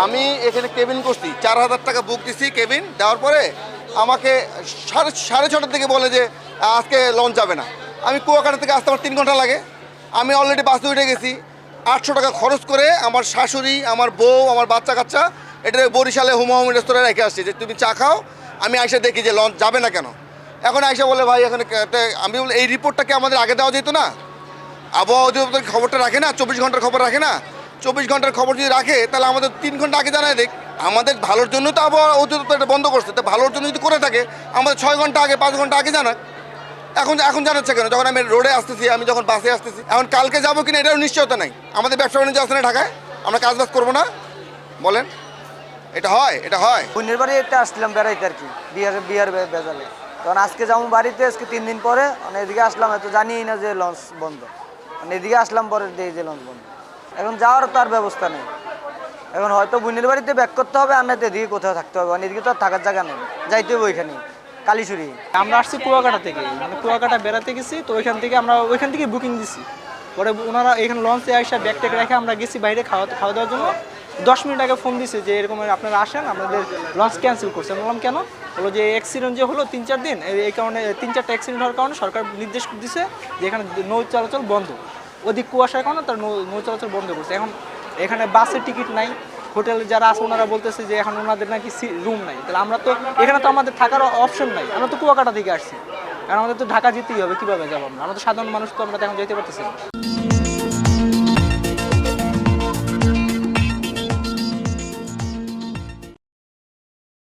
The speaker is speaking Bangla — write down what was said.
আমি এখানে কেবিন করছি, 4,000 টাকা বুক দিছি কেবিন দেওয়ার পরে আমাকে সাড়ে ছটার দিকে বলে যে আজকে লঞ্চ যাবে না। আমি কুয়াকাটা থেকে আসতে আমার 3 ঘন্টা লাগে। আমি অলরেডি বাসে উঠে গেছি, 800 টাকা খরচ করে আমার শাশুড়ি, আমার বউ, আমার বাচ্চা কাচ্চা এটা বরিশালে হুমাহুমি রেস্তোরাঁ রেখে আসছি যে তুমি চা খাও। আমি আইসা দেখি যে লঞ্চ যাবে না কেন। এখন আইসা বলে ভাই এখানে আমি বলি এই রিপোর্টটাকে আমাদের আগে দেওয়া যেত না? আবহাওয়া অধিদপ্তর খবরটা রাখে না, 24 ঘন্টার খবর রাখে না? 24 ঘন্টার খবর যদি রাখে তাহলে আমাদের 3 ঘন্টা আগে জানায় দেখ। আমাদের ভালোর জন্য তো আবহাওয়া অধিদপ্তর এটা বন্ধ করছে, তো ভালোর জন্য যদি করে থাকে আমাদের 6 ঘন্টা আগে 5 ঘন্টা আগে জানাক। এখন জানাচ্ছে কেন? যখন আমি রোডে আসতেছি, আমি যখন বাসে আসতেছি, এখন কালকে যাবো কিনা এটাও নিশ্চয়তা নাই। আমাদের ব্যবসা বাণিজ্য আছে না ঢাকায়, আমরা কাজ বাজ করবো না? বলেন, এটা হয়? এটা হয়? বোনের বাড়ি একটা আসলাম বেড়াইতে আর কি, বিয়ার বেজালে। তখন আজকে যাবো বাড়িতে, আজকে 3 দিন পরে এদিকে আসলাম, এত জানি না যে লঞ্চ বন্ধ। এদিকে আসলাম পরে দিয়ে যে লঞ্চ বন্ধ, এখন যাওয়ার তো আর ব্যবস্থা নেই। এখন হয়তো বোনের বাড়িতে ব্যাক করতে হবে, আর না এদিকে কোথাও থাকতে হবে। এদিকে তো আর থাকার জায়গা নেই, যাইতে হবে ওইখানে কালীশুরি। আমরা আসছি কুয়াকাটা থেকে, মানে কুয়াকাটা বেড়াতে গেছি, তো ওইখান থেকে বুকিং দিছি। পরে ওনারা এখানে লঞ্চে আসা ব্যাগ ট্যাগ রেখে আমরা গেছি বাইরে খাওয়া দাওয়ার জন্য। 10 মিনিট আগে ফোন দিছে যে এরকম আপনারা আসেন, আমাদের লঞ্চ ক্যান্সেল করছে। আমি বললাম কেন? হলো যে অ্যাক্সিডেন্ট যে হলো 3-4 দিন, এই কারণে 3-4টা অ্যাক্সিডেন্ট হওয়ার কারণে সরকার নির্দেশ দিছে যে এখানে নৌ চলাচল বন্ধ। অধিক কুয়াশার কারণে তার নৌ চলাচল বন্ধ করছে। এখন এখানে বাসের টিকিট নাই, হোটেলে যারা আছে ওনারা বলতেছে যে এখন ওনাদের নাকি রুম নাই। তাহলে আমরা তো এখানে তো আমাদের থাকার অপশন নাই। আমরা তো কুয়াকাটা থেকে আসছি, কারণ আমাদের তো ঢাকা যেতেই হবে, কীভাবে যাবো আমরা? আমরা তো সাধারণ মানুষ, তো আমরা তো এখন যেতে পারতেছি না।